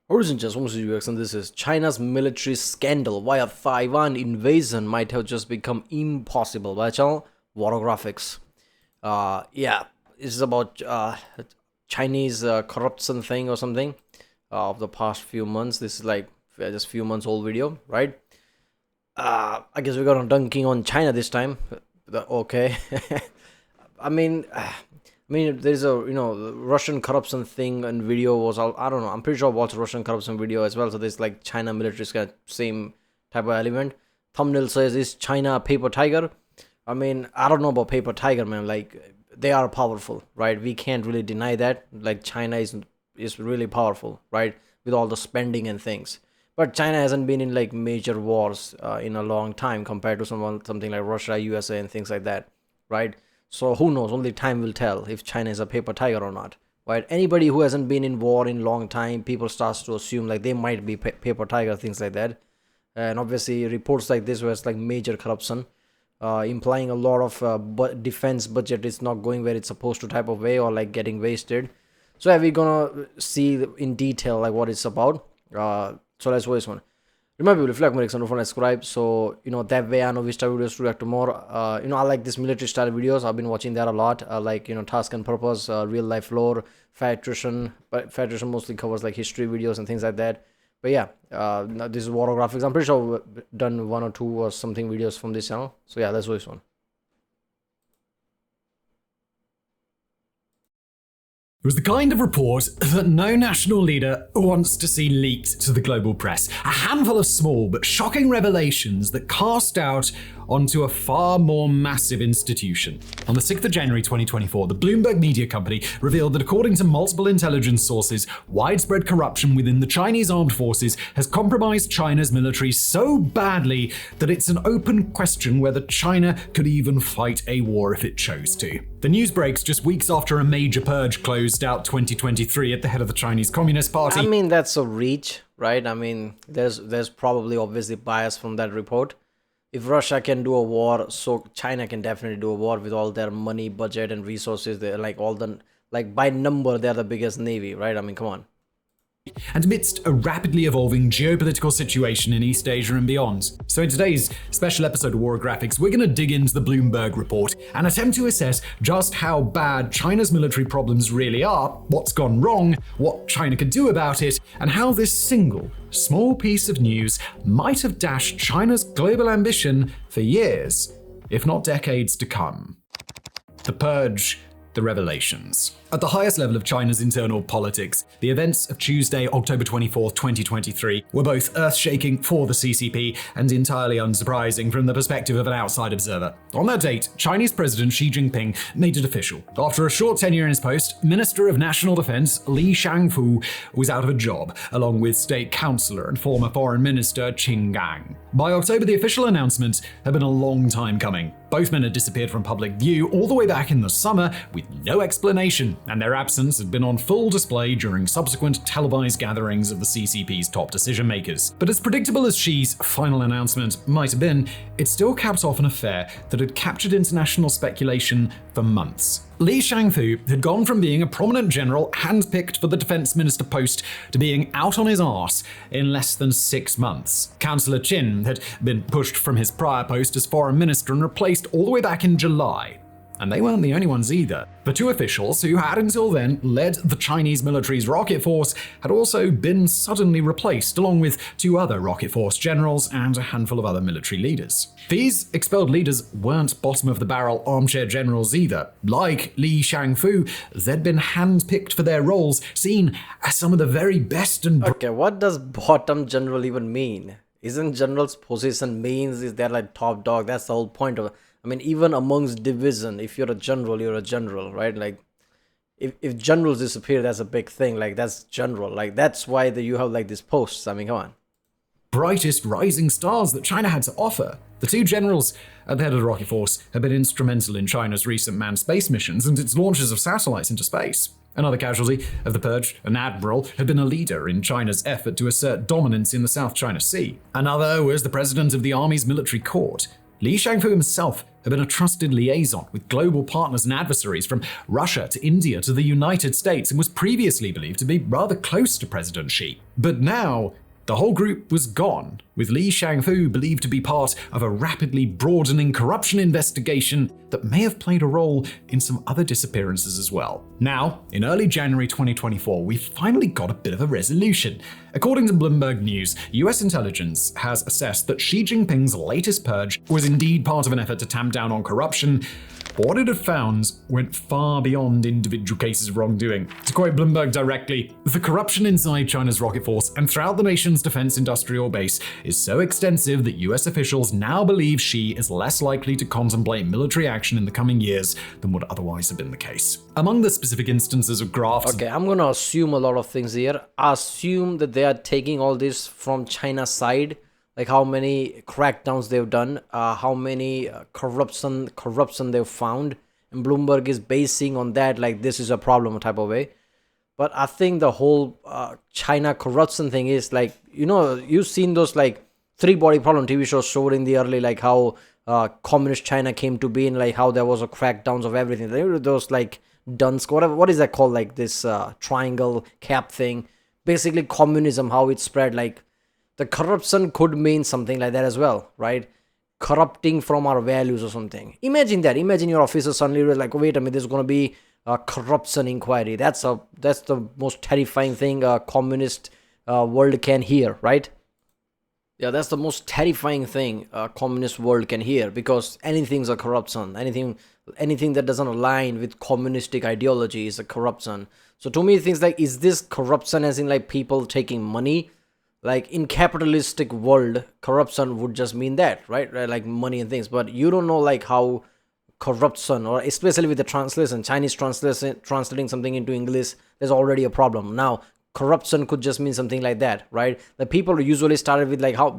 Origin just wants to UX, and this is China's military scandal. Why a Taiwan invasion might have just become impossible. By channel Warographics. Yeah, this is about Chinese corruption thing or something of the past few months. This is like just few months old video, right? I guess we're gonna dunking on China this time. Okay. I mean, there's a the Russian corruption thing and video was all, I don't know. I'm pretty sure I watched Russian corruption video as well. So there's like China military kind of same type of element. Thumbnail says, "Is China a paper tiger?" I mean, I don't know about paper tiger, man. Like they are powerful, right? We can't really deny that. Like China is really powerful, right? With all the spending and things. But China hasn't been in like major wars in a long time compared to something like Russia, USA, and things like that, right? So who knows? Only time will tell if China is a paper tiger or not, right? Anybody who hasn't been in war in long time, people starts to assume like they might be paper tiger, things like that. And obviously reports like this was like major corruption, implying a lot of defense budget is not going where it's supposed to type of way or like getting wasted. So yeah, we're gonna see in detail like what it's about. So let's watch this one. Remember, if you like my don't forget to subscribe. So that way I know which type of videos to react to more. I like this military style videos. I've been watching that a lot. Like task and purpose, real life lore, fat attrition. But fat attrition mostly covers like history videos and things like that. But yeah, this is Warographics. I'm pretty sure I've done 1 or 2 or something videos from this channel. So yeah, let's watch this one. It was the kind of report that no national leader wants to see leaked to the global press. A handful of small but shocking revelations that cast doubt onto a far more massive institution. On the 6th of January 2024, the Bloomberg media company revealed that according to multiple intelligence sources, widespread corruption within the Chinese armed forces has compromised China's military so badly that it's an open question whether China could even fight a war if it chose to. The news breaks just weeks after a major purge closed out 2023 at the head of the Chinese Communist Party. I mean, that's a reach, right? I mean, there's probably obviously bias from that report. If Russia can do a war, so China can definitely do a war with all their money, budget, and resources. They're like by number, they're the biggest navy, right? I mean, come on. And amidst a rapidly evolving geopolitical situation in East Asia and beyond. So in today's special episode of Warographics, we're going to dig into the Bloomberg report and attempt to assess just how bad China's military problems really are, what's gone wrong, what China could do about it, and how this single, small piece of news might have dashed China's global ambition for years, if not decades to come. The purge, the revelations. At the highest level of China's internal politics, the events of Tuesday, October 24, 2023, were both earth-shaking for the CCP and entirely unsurprising from the perspective of an outside observer. On that date, Chinese President Xi Jinping made it official. After a short tenure in his post, Minister of National Defense Li Shangfu was out of a job, along with State Councillor and former Foreign Minister Qin Gang. By October, the official announcement had been a long time coming. Both men had disappeared from public view all the way back in the summer with no explanation, and their absence had been on full display during subsequent televised gatherings of the CCP's top decision makers. But as predictable as Xi's final announcement might have been, it still capped off an affair that had captured international speculation for months. Li Shangfu had gone from being a prominent general handpicked for the defense minister post to being out on his arse in less than 6 months. Councillor Qin had been pushed from his prior post as foreign minister and replaced all the way back in July. And they weren't the only ones either. The 2 officials who had until then led the Chinese military's rocket force had also been suddenly replaced, along with 2 other rocket force generals and a handful of other military leaders. These expelled leaders weren't bottom-of-the-barrel armchair generals either. Like Li Shangfu, they'd been handpicked for their roles, seen as some of the very best and... Okay, what does bottom general even mean? Isn't general's position means is they're like top dog? That's the whole point of it. I mean, even amongst division, if you're a general, right? Like, if generals disappear, that's a big thing. Like, that's general. Like, that's why you have, like, these posts. I mean, come on. Brightest rising stars that China had to offer. The 2 generals at the head of the rocket force have been instrumental in China's recent manned space missions and its launches of satellites into space. Another casualty of the purge, an admiral, had been a leader in China's effort to assert dominance in the South China Sea. Another was the president of the Army's military court. Li Shangfu himself had been a trusted liaison with global partners and adversaries from Russia to India to the United States and was previously believed to be rather close to President Xi. But now, the whole group was gone, with Li Shangfu believed to be part of a rapidly broadening corruption investigation that may have played a role in some other disappearances as well. Now, in early January 2024, we finally got a bit of a resolution. According to Bloomberg News, US intelligence has assessed that Xi Jinping's latest purge was indeed part of an effort to tamp down on corruption, but what it had found went far beyond individual cases of wrongdoing. To quote Bloomberg directly, the corruption inside China's rocket force and throughout the nation's defense industrial base is so extensive that US officials now believe Xi is less likely to contemplate military action in the coming years than would otherwise have been the case. Among the specific instances of grafts... Okay, I'm gonna assume a lot of things here. Assume that they are taking all this from China's side, like how many crackdowns they've done, how many corruption they've found, and Bloomberg is basing on that, like this is a problem type of way. But I think the whole China corruption thing is like, you've seen those like Three Body Problem TV shows showed in the early, like how communist China came to be and like how there was a crackdowns of everything. There were those like Dunsk, whatever, what is that called, like this triangle cap thing. Basically communism, how it spread, like the corruption could mean something like that as well, right? Corrupting from our values or something. Imagine that. Imagine your officer suddenly was like, wait a minute, there's going to be a corruption inquiry. That's the most terrifying thing a communist world can hear, right? Yeah, that's the most terrifying thing a communist world can hear, because anything's a corruption. Anything that doesn't align with communistic ideology is a corruption. So to me, things like, is this corruption as in like people taking money? Like in capitalistic world, corruption would just mean that, right? Like money and things. But you don't know like how corruption, or especially with the translation, Chinese translating something into English, there's already a problem. Now, corruption could just mean something like that, right? The people usually started with like how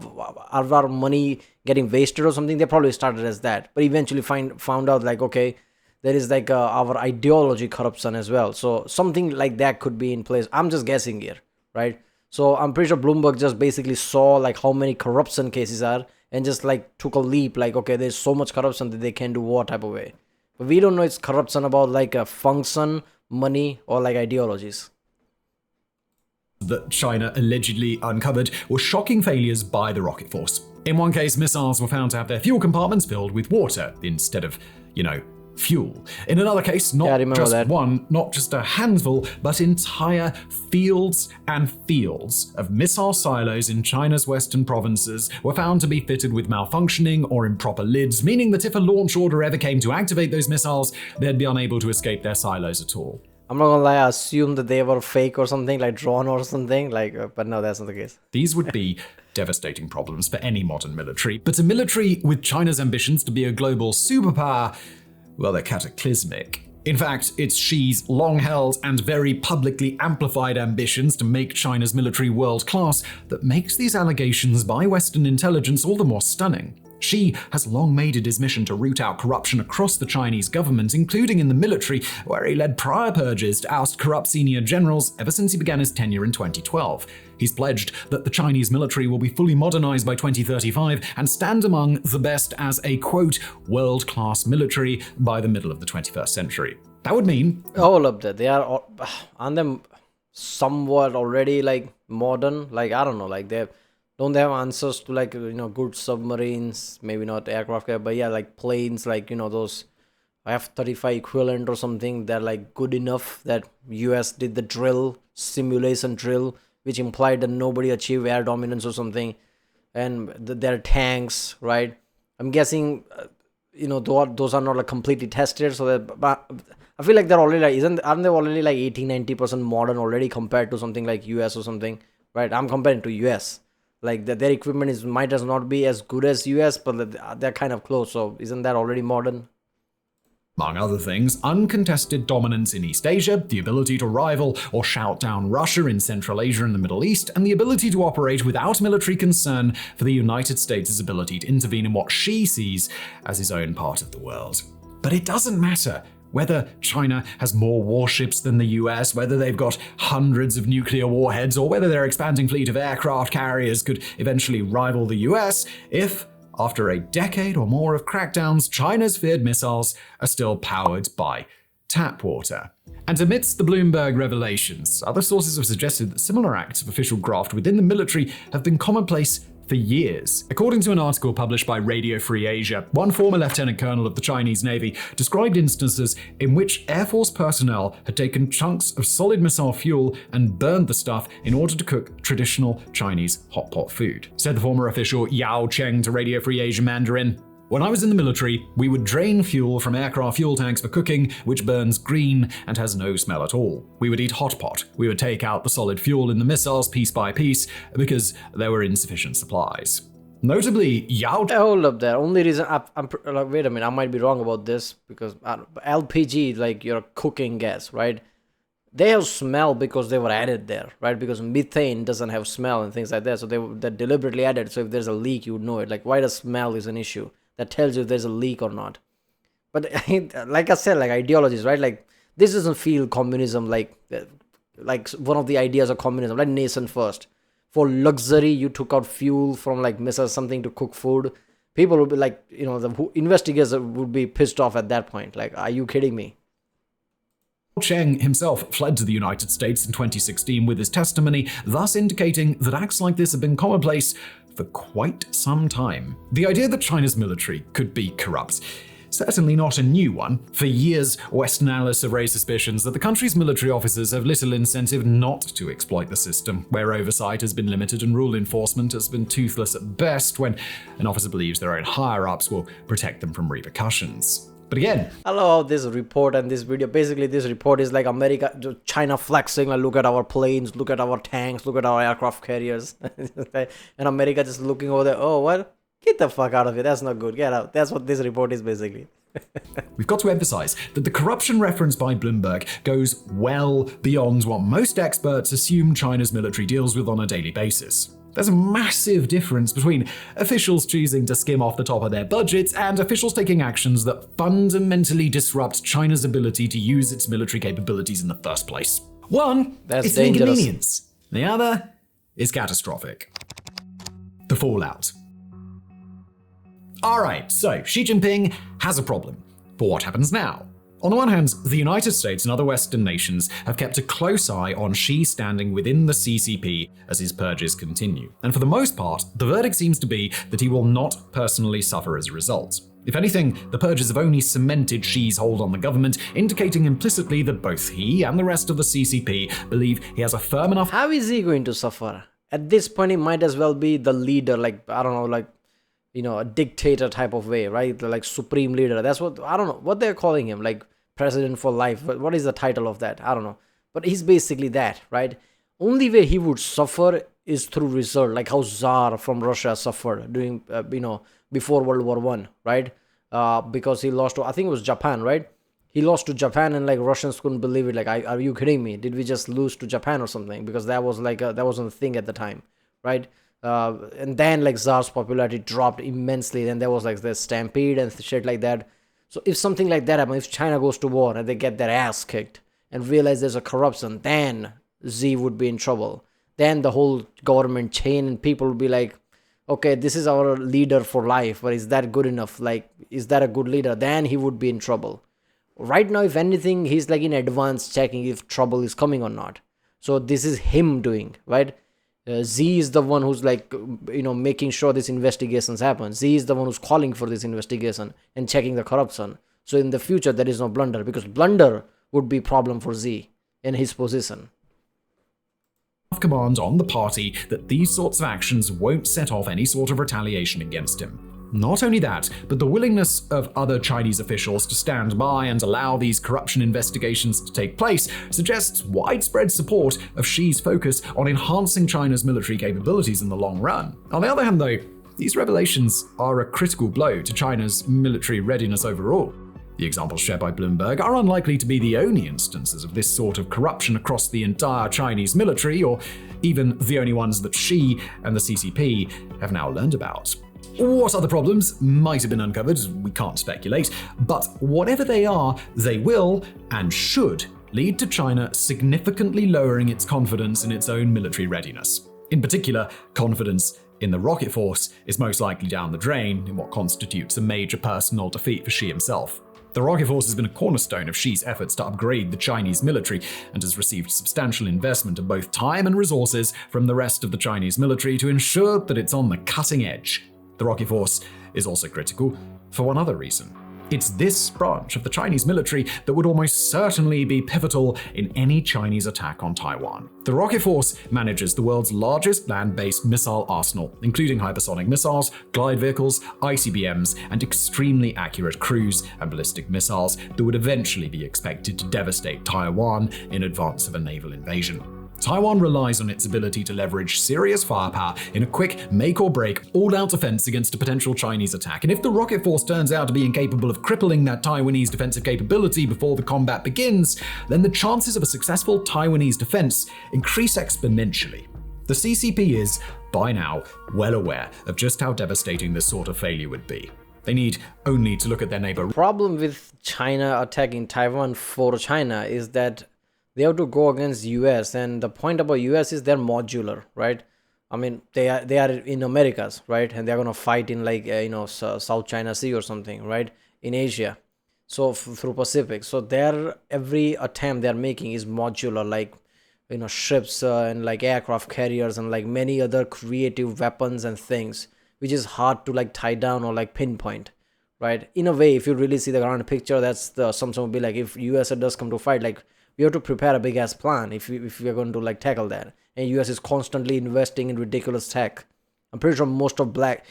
our money getting wasted or something. They probably started as that, but eventually found out like, okay, there is like our ideology corruption as well. So something like that could be in place. I'm just guessing here, right? So I'm pretty sure Bloomberg just basically saw like how many corruption cases are and just like took a leap, like, okay, there's so much corruption that they can do what type of way. But we don't know it's corruption about like a function, money, or like ideologies. That China allegedly uncovered were shocking failures by the rocket force. In one case, missiles were found to have their fuel compartments filled with water instead of, fuel. In another case, not just one, not just a handful, but entire fields and fields of missile silos in China's western provinces were found to be fitted with malfunctioning or improper lids, meaning that if a launch order ever came to activate those missiles, they'd be unable to escape their silos at all. I'm not gonna lie, I assume that they were fake or something, like drawn or something, but no, that's not the case. These would be devastating problems for any modern military, but a military with China's ambitions to be a global superpower, well, they're cataclysmic. In fact, it's Xi's long-held and very publicly amplified ambitions to make China's military world-class that makes these allegations by Western intelligence all the more stunning. Xi has long made it his mission to root out corruption across the Chinese government, including in the military, where he led prior purges to oust corrupt senior generals ever since he began his tenure in 2012. He's pledged that the Chinese military will be fully modernized by 2035 and stand among the best as a, quote, world-class military by the middle of the 21st century. That would mean... all of that. They are, aren't them somewhat already, like, modern? Like, I don't know, like, don't they have answers to, like, good submarines, maybe not aircraft, but yeah, like planes, like, those F-35 equivalent or something, they're like good enough that US did the simulation drill, which implied that nobody achieved air dominance or something, and their tanks, right? I'm guessing, those are not like completely tested, so that, but I feel like they're already like, aren't they already like 80-90% modern already compared to something like US or something, right? I'm comparing to US. Like their equipment might as not be as good as US, but they're kind of close. So isn't that already modern? Among other things, uncontested dominance in East Asia, the ability to rival or shout down Russia in Central Asia and the Middle East, and the ability to operate without military concern for the United States' ability to intervene in what Xi sees as his own part of the world. But it doesn't matter whether China has more warships than the US, whether they've got hundreds of nuclear warheads, or whether their expanding fleet of aircraft carriers could eventually rival the US, if After a decade or more of crackdowns, China's feared missiles are still powered by tap water. And amidst the Bloomberg revelations, other sources have suggested that similar acts of official graft within the military have been commonplace for years. According to an article published by Radio Free Asia, one former lieutenant colonel of the Chinese Navy described instances in which Air Force personnel had taken chunks of solid missile fuel and burned the stuff in order to cook traditional Chinese hot pot food. Said the former official Yao Cheng to Radio Free Asia Mandarin, "When I was in the military, we would drain fuel from aircraft fuel tanks for cooking, which burns green and has no smell at all. We would eat hot pot. We would take out the solid fuel in the missiles piece by piece because there were insufficient supplies." Notably, Yao... Hold up there. Only reason I'm like, wait a minute, I might be wrong about this because LPG, like your cooking gas, right? They have smell because they were added there, right? Because methane doesn't have smell and things like that. So they're deliberately added. So if there's a leak, you would know it. Like, why does smell is an issue? That tells you if there's a leak or not. But like I said, like ideologies, right? Like this doesn't feel communism like one of the ideas of communism, like nation first. For luxury, you took out fuel from like missiles, something to cook food. People would be like, the investigators would be pissed off at that point. Like, are you kidding me? Cheng himself fled to the United States in 2016 with his testimony, thus indicating that acts like this have been commonplace for quite some time. The idea that China's military could be corrupt, certainly not a new one. For years, Western analysts have raised suspicions that the country's military officers have little incentive not to exploit the system, where oversight has been limited and rule enforcement has been toothless at best when an officer believes their own higher-ups will protect them from repercussions. But again, I love this report and this video. Basically, this report is like China flexing, like, look at our planes, look at our tanks, look at our aircraft carriers. And America just looking over there, oh, what? Get the fuck out of here. That's not good. Get out. That's what this report is basically. We've got to emphasize that the corruption referenced by Bloomberg goes well beyond what most experts assume China's military deals with on a daily basis. There's a massive difference between officials choosing to skim off the top of their budgets and officials taking actions that fundamentally disrupt China's ability to use its military capabilities in the first place. One is an inconvenience. The other is catastrophic. The fallout. Alright, so Xi Jinping has a problem. But what happens now? On the one hand, the United States and other Western nations have kept a close eye on Xi standing within the CCP as his purges continue. And for the most part, the verdict seems to be that he will not personally suffer as a result. If anything, the purges have only cemented Xi's hold on the government, indicating implicitly that both he and the rest of the CCP believe he has a firm enough... How is he going to suffer? At this point, he might as well be the leader, like, I don't know, like, a dictator type of way, right? Like supreme leader. That's what, I don't know, what they're calling him, like president for life. What is the title of that? I don't know. But he's basically that, right? Only way he would suffer is through result, like how Tsar from Russia suffered during, before World War I, right? Because he lost to, I think it was Japan, right? He lost to Japan and like Russians couldn't believe it. Like, are you kidding me? Did we just lose to Japan or something? Because that was like, that wasn't a thing at the time, right? And then like Tsar's popularity dropped immensely. Then there was like this stampede and shit like that. So if something like that happens, if China goes to war and they get their ass kicked and realize there's a corruption, then Xi would be in trouble. Then the whole government chain and people would be like, okay, this is our leader for life, but is that good enough? Like, is that a good leader? Then he would be in trouble. Right now, if anything, he's like in advance checking if trouble is coming or not. So this is him doing, right? Xi is the one who's like, making sure these investigations happen. Xi is the one who's calling for this investigation and checking the corruption. So in the future, there is no blunder, because blunder would be problem for Xi in his position. Command on the party that these sorts of actions won't set off any sort of retaliation against him. Not only that, but the willingness of other Chinese officials to stand by and allow these corruption investigations to take place suggests widespread support of Xi's focus on enhancing China's military capabilities in the long run. On the other hand, though, these revelations are a critical blow to China's military readiness overall. The examples shared by Bloomberg are unlikely to be the only instances of this sort of corruption across the entire Chinese military, or even the only ones that Xi and the CCP have now learned about. What other problems might have been uncovered, we can't speculate, but whatever they are, they will and should lead to China significantly lowering its confidence in its own military readiness. In particular, confidence in the rocket force is most likely down the drain in what constitutes a major personal defeat for Xi himself. The rocket force has been a cornerstone of Xi's efforts to upgrade the Chinese military and has received substantial investment of both time and resources from the rest of the Chinese military to ensure that it's on the cutting edge. The rocket force is also critical for one other reason. It's this branch of the Chinese military that would almost certainly be pivotal in any Chinese attack on Taiwan. The rocket force manages the world's largest land-based missile arsenal, including hypersonic missiles, glide vehicles, ICBMs, and extremely accurate cruise and ballistic missiles that would eventually be expected to devastate Taiwan in advance of a naval invasion. Taiwan relies on its ability to leverage serious firepower in a quick make-or-break, all-out defense against a potential Chinese attack. And if the rocket force turns out to be incapable of crippling that Taiwanese defensive capability before the combat begins, then the chances of a successful Taiwanese defense increase exponentially. The CCP is, by now, well aware of just how devastating this sort of failure would be. They need only to look at their neighbor. The problem with China attacking Taiwan for China is that they have to go against US, and the point about US is they're modular, right? I mean, they are in Americas, right? And they're gonna fight in like South China Sea or something, right? In Asia, so through Pacific. So every attempt they're making is modular, like ships and like aircraft carriers and like many other creative weapons and things, which is hard to like tie down or like pinpoint, right? In a way, if you really see the ground picture, that's someone will be like, if US does come to fight, like, we have to prepare a big ass plan if we are going to like tackle that. And US is constantly investing in ridiculous tech. I'm pretty sure most of black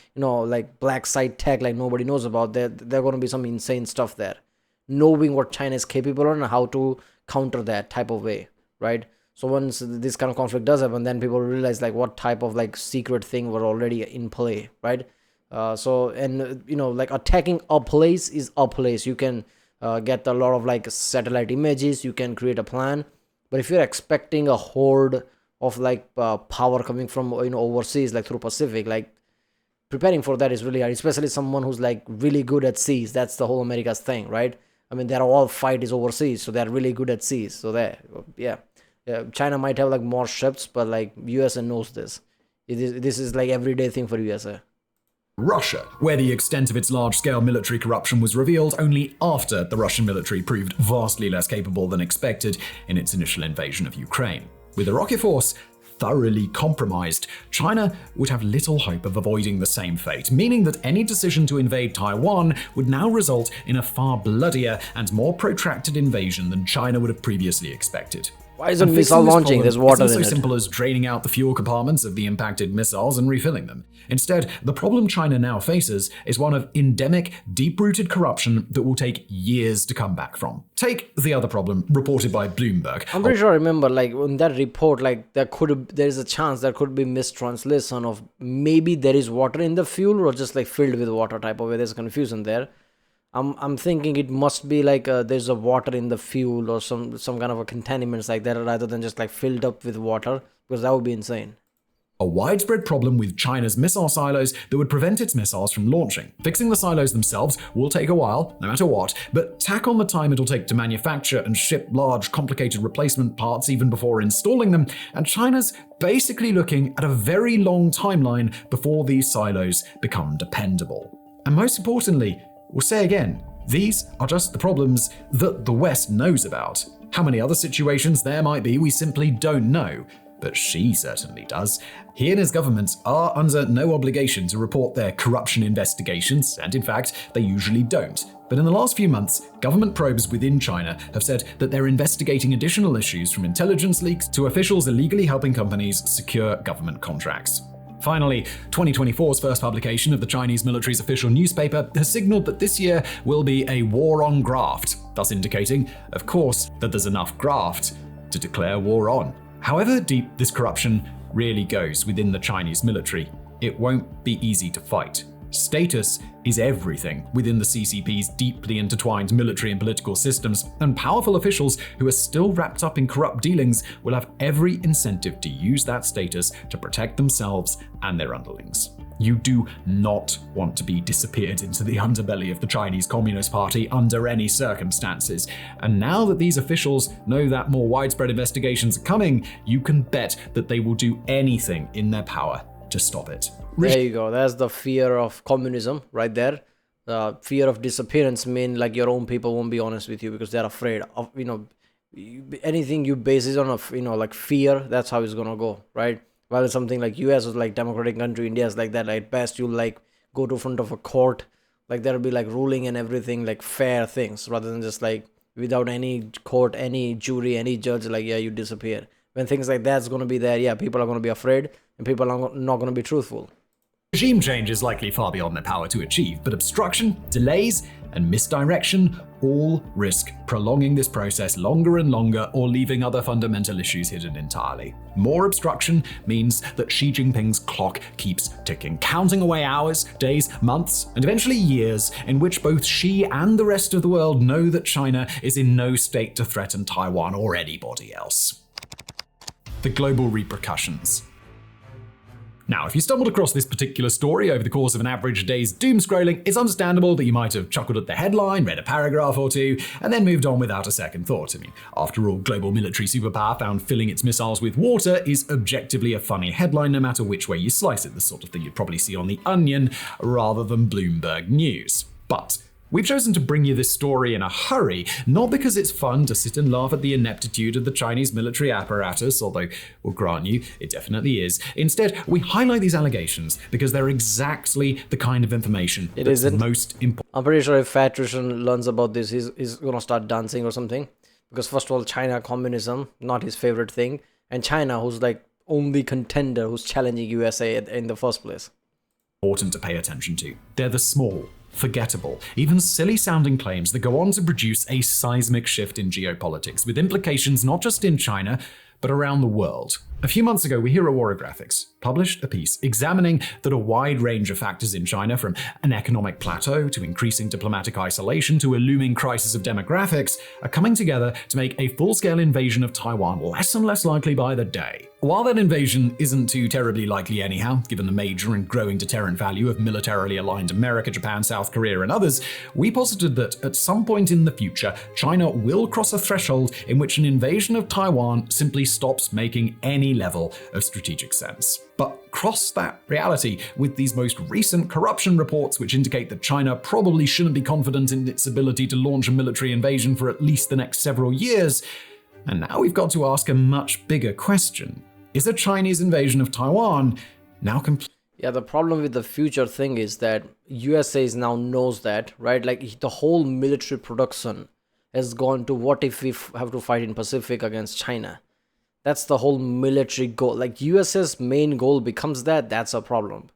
site tech like nobody knows about. There going to be some insane stuff there. Knowing what China is capable of and how to counter that type of way, right? So once this kind of conflict does happen, then people realize like what type of like secret thing were already in play, right? Like attacking a place is a place. You can get a lot of like satellite images, you can create a plan, but if you're expecting a horde of like power coming from overseas, like through Pacific, like preparing for that is really hard, especially someone who's like really good at seas. That's the whole America's thing, right? I mean, they're all fight is overseas, so they're really good at seas. So China might have like more ships, but like USA knows this. This is like everyday thing for USA. Russia, where the extent of its large-scale military corruption was revealed only after the Russian military proved vastly less capable than expected in its initial invasion of Ukraine. With the rocket force thoroughly compromised, China would have little hope of avoiding the same fate, meaning that any decision to invade Taiwan would now result in a far bloodier and more protracted invasion than China would have previously expected. Why isn't missile launching? There's water in it. It's so simple as draining out the fuel compartments of the impacted missiles and refilling them. Instead, the problem China now faces is one of endemic, deep-rooted corruption that will take years to come back from. Take the other problem reported by Bloomberg. I'm pretty sure I remember, like, in that report, like, there is a chance there could be mistranslation of maybe there is water in the fuel or just like filled with water type of way. There's confusion there. I'm thinking it must be like there's a water in the fuel or some kind of a contaminants like that, rather than just like filled up with water, because that would be insane. A widespread problem with China's missile silos that would prevent its missiles from launching. Fixing the silos themselves will take a while, no matter what, but tack on the time it'll take to manufacture and ship large, complicated replacement parts even before installing them, and China's basically looking at a very long timeline before these silos become dependable. And most importantly, we'll say again, these are just the problems that the West knows about. How many other situations there might be, we simply don't know. But Xi certainly does. He and his government are under no obligation to report their corruption investigations, and in fact, they usually don't. But in the last few months, government probes within China have said that they're investigating additional issues, from intelligence leaks to officials illegally helping companies secure government contracts. Finally, 2024's first publication of the Chinese military's official newspaper has signaled that this year will be a war on graft, thus indicating, of course, that there's enough graft to declare war on. However deep this corruption really goes within the Chinese military, it won't be easy to fight. Status is everything within the CCP's deeply intertwined military and political systems, and powerful officials who are still wrapped up in corrupt dealings will have every incentive to use that status to protect themselves and their underlings. You do not want to be disappeared into the underbelly of the Chinese Communist Party under any circumstances. And now that these officials know that more widespread investigations are coming, you can bet that they will do anything in their power to stop it. There you go. That's the fear of communism right there. The fear of disappearance mean like your own people won't be honest with you because they're afraid of, anything you base it on like fear, that's how it's gonna go, right? While something like US is like democratic country, India is like that. At best, you'll like go to front of a court, like there'll be like ruling and everything, like fair things, rather than just like without any court, any jury, any judge, like yeah, you disappear. When things like that's gonna be there, yeah, people are gonna be afraid and people are not gonna be truthful. Regime change is likely far beyond their power to achieve, but obstruction, delays, and misdirection all risk prolonging this process longer and longer or leaving other fundamental issues hidden entirely. More obstruction means that Xi Jinping's clock keeps ticking, counting away hours, days, months, and eventually years in which both Xi and the rest of the world know that China is in no state to threaten Taiwan or anybody else. The global repercussions. Now, if you stumbled across this particular story over the course of an average day's doom scrolling, it's understandable that you might have chuckled at the headline, read a paragraph or two, and then moved on without a second thought. I mean, after all, global military superpower found filling its missiles with water is objectively a funny headline no matter which way you slice it, the sort of thing you'd probably see on The Onion rather than Bloomberg News. But we've chosen to bring you this story in a hurry, not because it's fun to sit and laugh at the ineptitude of the Chinese military apparatus, although we'll grant you, it definitely is. Instead, we highlight these allegations because they're exactly the kind of information that's most important. I'm pretty sure if Fat Trishan learns about this, he's gonna start dancing or something. Because first of all, China communism, not his favorite thing. And China, who's like only contender who's challenging USA in the first place. Important to pay attention to. They're the small, forgettable, even silly-sounding claims that go on to produce a seismic shift in geopolitics, with implications not just in China, but around the world. A few months ago, we here at Warographics published a piece examining that a wide range of factors in China, from an economic plateau to increasing diplomatic isolation to a looming crisis of demographics, are coming together to make a full-scale invasion of Taiwan less and less likely by the day. While that invasion isn't too terribly likely anyhow, given the major and growing deterrent value of militarily aligned America, Japan, South Korea, and others, we posited that at some point in the future, China will cross a threshold in which an invasion of Taiwan simply stops making any level of strategic sense. But cross that reality with these most recent corruption reports, which indicate that China probably shouldn't be confident in its ability to launch a military invasion for at least the next several years, and now we've got to ask a much bigger question. Is a Chinese invasion of Taiwan now complete? Yeah, the problem with the future thing is that USA now knows that, right? Like the whole military production has gone to what if we have to fight in Pacific against China? That's the whole military goal. Like USA's main goal becomes that's a problem.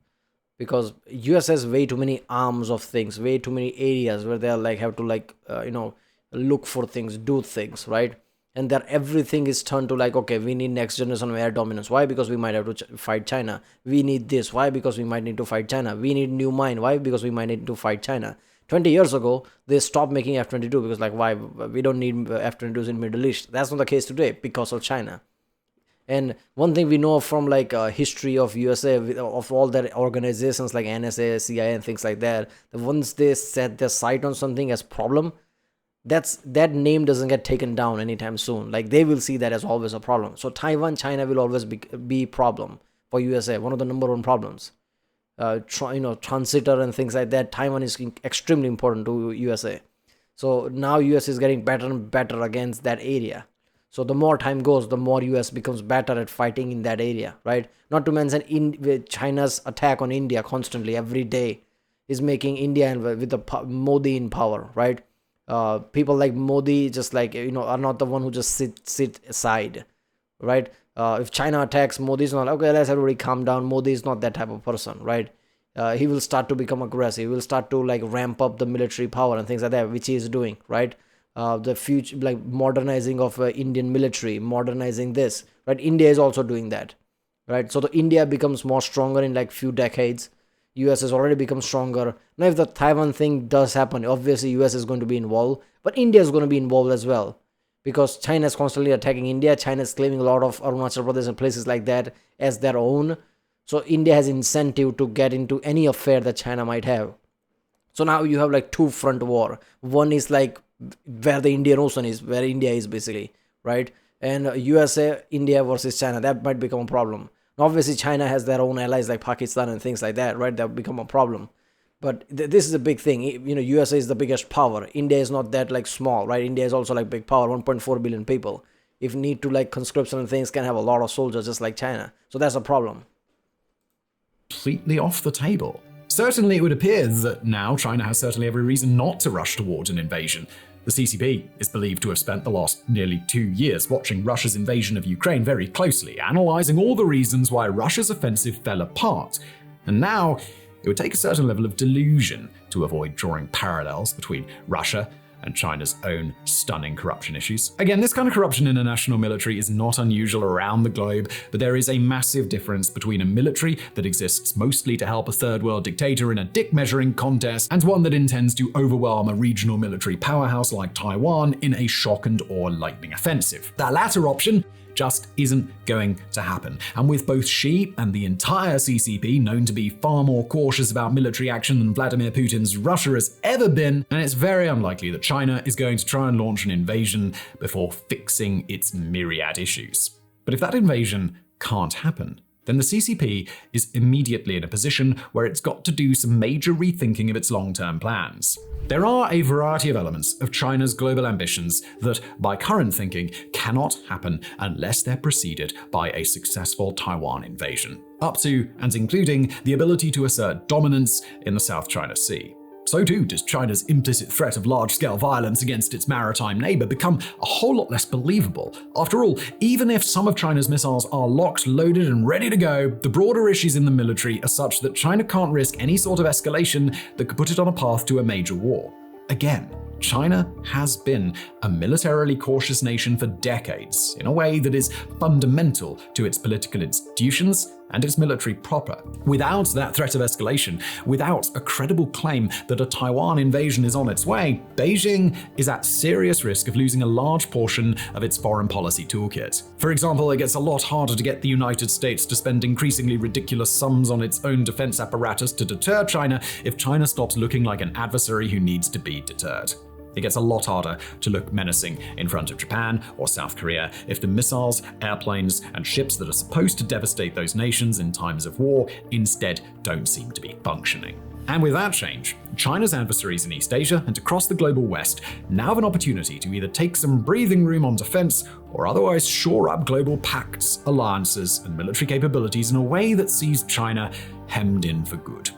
Because US has way too many arms of things, way too many areas where they like have to look for things, do things, right? And that everything is turned to like, okay, we need next generation of air dominance. Why? Because we might have to fight China. We need this. Why? Because we might need to fight China. We need new mine. Why? Because we might need to fight China. 20 years ago, they stopped making F-22 because like, why? We don't need F-22s in Middle East. That's not the case today because of China. And one thing we know from like history of USA, of all their organizations like NSA, CIA and things like that, once they set their sight on something as problem, that name doesn't get taken down anytime soon. Like they will see that as always a problem. So Taiwan, China will always be problem for USA. One of the number one problems. Transitor and things like that. Taiwan is extremely important to USA. So now US is getting better and better against that area. So the more time goes, the more US becomes better at fighting in that area, right? Not to mention China's attack on India constantly every day is making India with the Modi in power, right? People like Modi just like, are not the one who just sit aside, right? If China attacks, Modi's not, okay, let's everybody calm down. Modi is not that type of person, right? He will start to become aggressive. He will start to like ramp up the military power and things like that, which he is doing, right? The future, like modernizing of Indian military, modernizing this, right? India is also doing that, right? So the India becomes more stronger in like few decades. US has already become stronger. Now, if the Taiwan thing does happen, obviously US is going to be involved, but India is going to be involved as well, because China is constantly attacking India. China is claiming a lot of Arunachal Pradesh and places like that as their own. So India has incentive to get into any affair that China might have. So now you have like two front war. One is like where the Indian Ocean is, where India is basically, right? And USA, India versus China, that might become a problem. Obviously, China has their own allies like Pakistan and things like that, right? That become a problem. But this is a big thing. USA is the biggest power. India is not that like small, right? India is also like big power, 1.4 billion people. If need to like conscription and things, can have a lot of soldiers just like China. So that's a problem. Completely off the table. Certainly, it would appear that now China has certainly every reason not to rush towards an invasion. The CCP is believed to have spent the last nearly 2 years watching Russia's invasion of Ukraine very closely, analysing all the reasons why Russia's offensive fell apart. And now, it would take a certain level of delusion to avoid drawing parallels between Russia and China's own stunning corruption issues. Again, this kind of corruption in a national military is not unusual around the globe, but there is a massive difference between a military that exists mostly to help a third world dictator in a dick-measuring contest and one that intends to overwhelm a regional military powerhouse like Taiwan in a shock and awe lightning offensive. That latter option just isn't going to happen. And with both Xi and the entire CCP known to be far more cautious about military action than Vladimir Putin's Russia has ever been, and it's very unlikely that China is going to try and launch an invasion before fixing its myriad issues. But if that invasion can't happen, then the CCP is immediately in a position where it's got to do some major rethinking of its long-term plans. There are a variety of elements of China's global ambitions that, by current thinking, cannot happen unless they're preceded by a successful Taiwan invasion, up to and including the ability to assert dominance in the South China Sea. So too does China's implicit threat of large-scale violence against its maritime neighbor become a whole lot less believable. After all, even if some of China's missiles are locked, loaded, and ready to go, the broader issues in the military are such that China can't risk any sort of escalation that could put it on a path to a major war. Again, China has been a militarily cautious nation for decades, in a way that is fundamental to its political institutions and its military proper. Without that threat of escalation, without a credible claim that a Taiwan invasion is on its way, Beijing is at serious risk of losing a large portion of its foreign policy toolkit. For example, it gets a lot harder to get the United States to spend increasingly ridiculous sums on its own defense apparatus to deter China if China stops looking like an adversary who needs to be deterred. It gets a lot harder to look menacing in front of Japan or South Korea if the missiles, airplanes, and ships that are supposed to devastate those nations in times of war instead don't seem to be functioning. And with that change, China's adversaries in East Asia and across the global West now have an opportunity to either take some breathing room on defense or otherwise shore up global pacts, alliances, and military capabilities in a way that sees China hemmed in for good.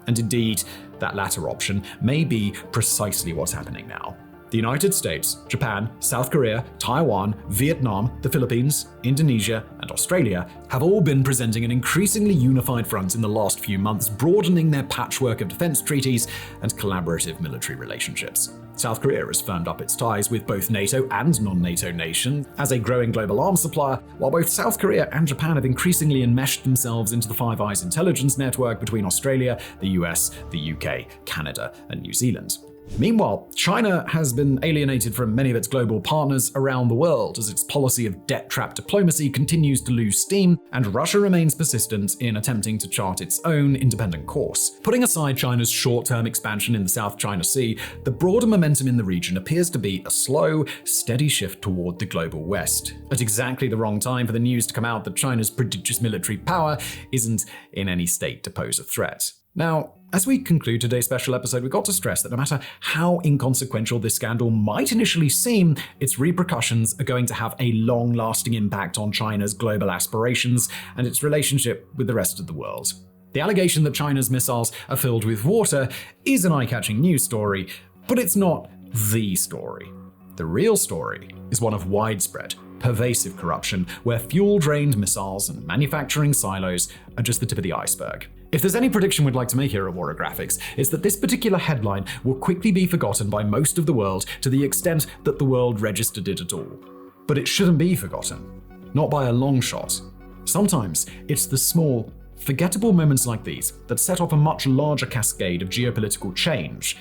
And indeed, that latter option may be precisely what's happening now. The United States, Japan, South Korea, Taiwan, Vietnam, the Philippines, Indonesia, and Australia have all been presenting an increasingly unified front in the last few months, broadening their patchwork of defense treaties and collaborative military relationships. South Korea has firmed up its ties with both NATO and non-NATO nations as a growing global arms supplier, while both South Korea and Japan have increasingly enmeshed themselves into the Five Eyes intelligence network between Australia, the US, the UK, Canada, and New Zealand. Meanwhile, China has been alienated from many of its global partners around the world as its policy of debt-trap diplomacy continues to lose steam, and Russia remains persistent in attempting to chart its own independent course. Putting aside China's short-term expansion in the South China Sea, the broader momentum in the region appears to be a slow, steady shift toward the global West. At exactly the wrong time for the news to come out that China's prodigious military power isn't in any state to pose a threat. Now, as we conclude today's special episode, we've got to stress that no matter how inconsequential this scandal might initially seem, its repercussions are going to have a long-lasting impact on China's global aspirations and its relationship with the rest of the world. The allegation that China's missiles are filled with water is an eye-catching news story, but it's not the story. The real story is one of widespread, pervasive corruption, where fuel-drained missiles and manufacturing silos are just the tip of the iceberg. If there's any prediction we'd like to make here at Warographics, it's that this particular headline will quickly be forgotten by most of the world to the extent that the world registered it at all. But it shouldn't be forgotten. Not by a long shot. Sometimes it's the small, forgettable moments like these that set off a much larger cascade of geopolitical change.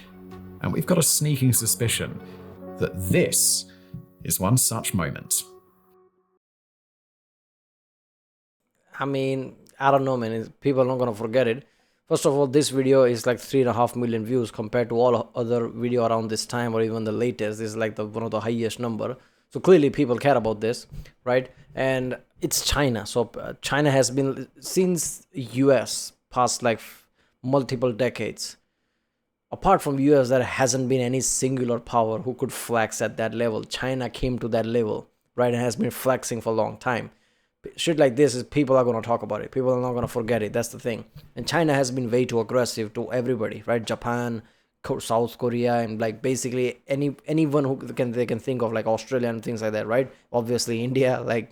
And we've got a sneaking suspicion that this is one such moment. I mean, I don't know, man. People are not gonna forget it. First of all, this video is like 3.5 million views compared to all other video around this time or even the latest. This is like one of the highest number. So clearly people care about this, right? And it's China. So China has been, since US past like multiple decades, apart from US, there hasn't been any singular power who could flex at that level. China came to that level, right? And has been flexing for a long time. Shit like this is, people are going to talk about it. People are not going to forget it. That's the thing. And China has been way too aggressive to everybody, right? Japan, South Korea, and like basically anyone who they can think of, like Australia and things like that, right? Obviously India, like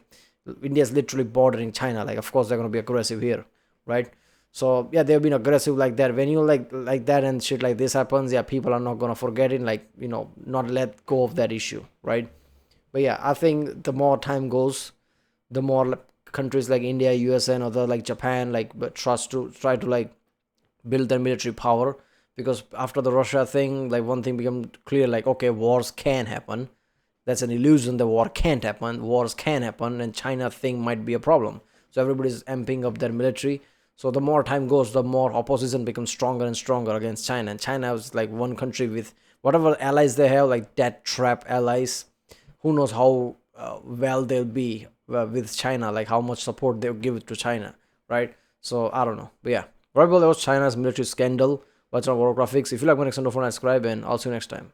India's literally bordering China. Like of course they're going to be aggressive here, right? So yeah, they've been aggressive like that. When you like that and shit like this happens, yeah, people are not going to forget it, like, you know, not let go of that issue, right? But yeah, I think the more time goes, the more countries like India, USA, and other like Japan, like trust to try to like build their military power. Because after the Russia thing, like one thing became clear, like okay, wars can happen. That's an illusion. The war can't happen. Wars can happen, and China thing might be a problem. So everybody's amping up their military. So the more time goes, the more opposition becomes stronger and stronger against China. And China is like one country with whatever allies they have, like debt trap allies. Who knows how well they'll be with China, like how much support they'll give to China, right? So I don't know. But yeah, right, well, that was China's military scandal. Watch on Warographics. If you like my next video, subscribe, and I'll see you next time.